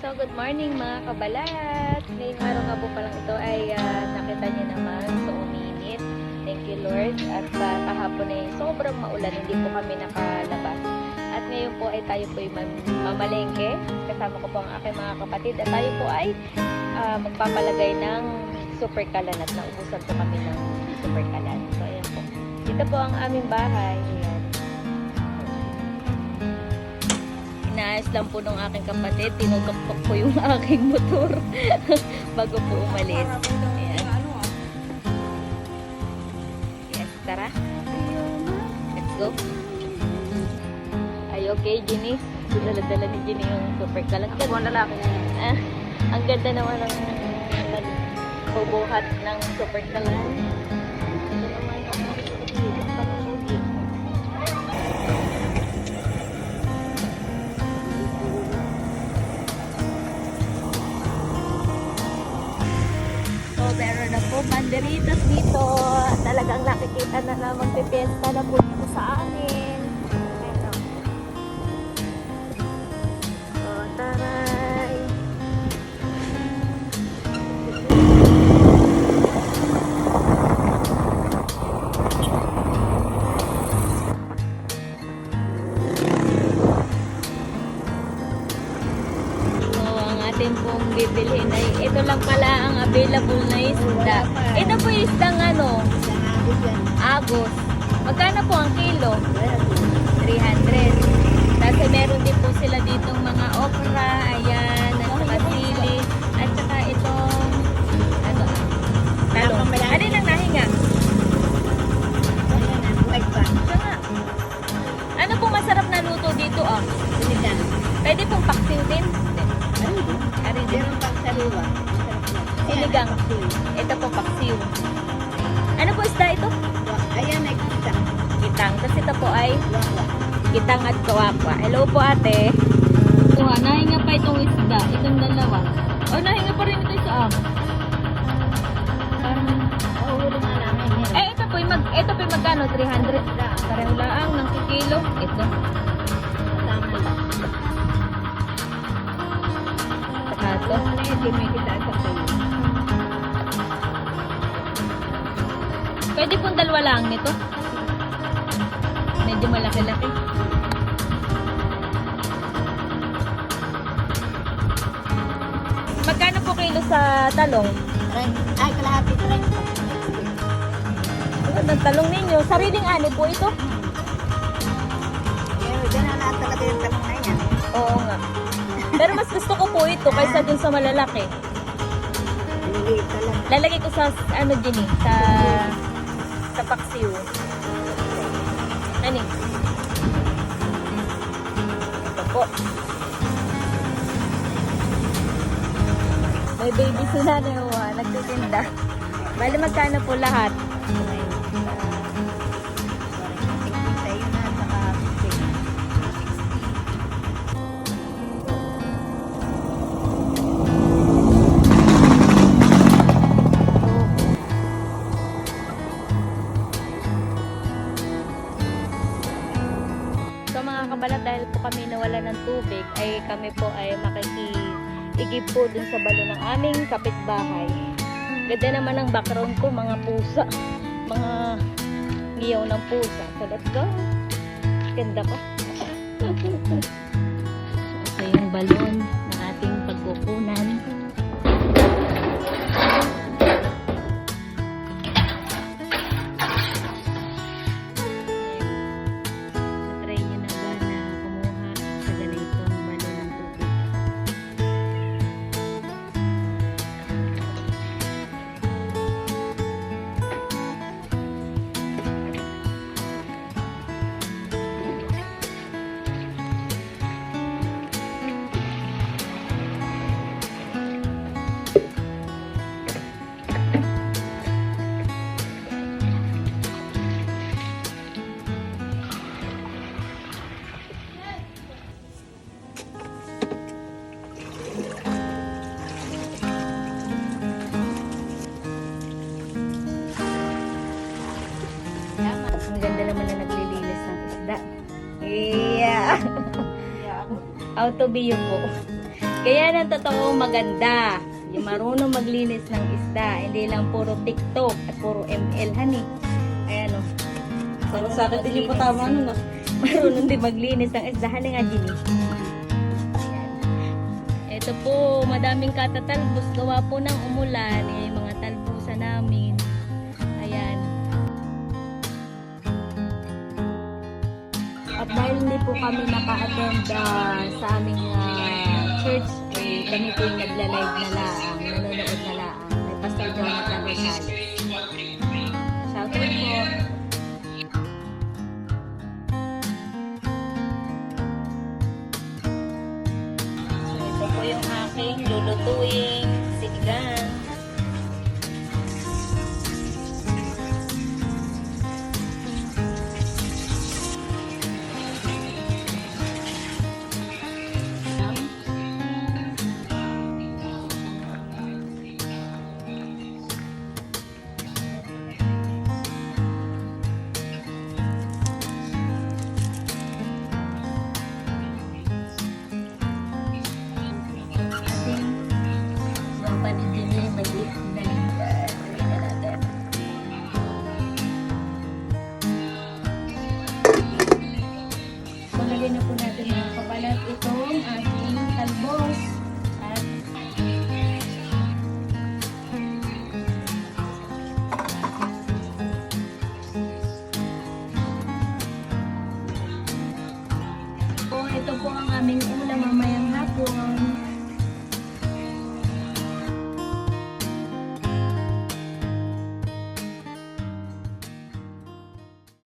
So, good morning mga kabalat. Ngayong araw nga po palang ito ay nakita niyo naman. So, uminit. Thank you, Lord. At kahapon ay sobrang maulan. Hindi po kami nakalabas. At ngayon po ay tayo po ay mamalengke. Kasama ko po ang aking mga kapatid. At tayo po ay magpapalagay ng super kalan. At naubusan po kami ng super kalan. So, ayan po. Dito po ang aming bahay. Ayan. Inaayos lang po ng aking kapatid. Tinutoktok po yung aking motor bago po umalis. Ayan. Yes, tara. Let's go. Ay, okay, Ginny. Dala-dala ni Ginny yung super kalat. Ako ang lalaki. Ang ganda naman ng bubuhat ng super kalat. Meron na po banderitas dito. Talagang nakikita na na magpipiesta na po dito sa amin. Ayan. So, taray. So, ang ating pong bibilhin ay ito lang pala ang available na isda. Ito po yung isdang Agos. Magkano po ang kilo? 300. Kasi meron din po sila ditong mga okra, ayan, at saka sili, at saka itong talong. Ano yung nahinga? Siya nga. Ano pong masarap na luto dito, ah? Pwede pong paksiw din? Ari din. Sinigang. Ito po paksiw. Ano po isda ito? Ayan, ay kita. Kitang. Tapos ito po ay kitang at kawapa. Hello po ate. Ito ha, nahinga pa itong isda. Itong dalawa. O, nahinga pa rin ito isa. Uhuli nga namin yan. Eh, ito po yung magkano? 300. Pareho lang ng kikilo. Ito. Kasama lang. Saka ito. Hindi may kita sa kayo. Pwede pong dalawa lang nito. Medyo malaki-laki. Magkano po kilo sa talong? Ay, kalahati 30. Ano ang talong ninyo? Sariling ani po ito? Eh, dyan na talaga yung talong na yan. Oo nga. Pero mas gusto ko po ito kaysa dun sa malalaki. Hindi talaga. Lalagay ko sa ano Ginny, sa paksiw. Ano? Ito po. May baby sila na yung nagtitinda. Bali magkano po lahat? Sa'yo na, saka 60. So mga kabalat, dahil po kami nawala ng tubig, ay kami po ay makikiigib po dun sa balo ng aming kapitbahay. Ganda naman ang background ko, mga pusa. Mga ngiyaw ng pusa. So let's go. Ganda pa. Ito yung balon ng ating pagkukunan. Try nyo na ba na kumuha sa ganitong balon ng tubig? Ang ganda naman na naglilinis ng isda. Yeah. Auto bio po. Kaya ng totoong maganda, yung marunong maglinis ng isda, hindi lang puro TikTok at puro ML honey. Ayan o. Para sa akin din yung patama nun ah. Marunong din maglinis ng isda. Honey nga, Ginny. Ito po, madaming katatalbos. Gawa po ng umulan. Yung mga talbusan namin. Ayan. At dahil hindi po kami naka-attend sa aming church, eh, kami po yung nagla-live na laang, nanonood na laang. May Pastor Jonathan Rosales. Shout out po. So, ito po yung aking lulutuing sinigang. Yung panigin niya yung maliit na lagyan na natin. Palagyan na po natin mga kapalat itong ating talbos. At ito po ang aming ulam mamayang hapon.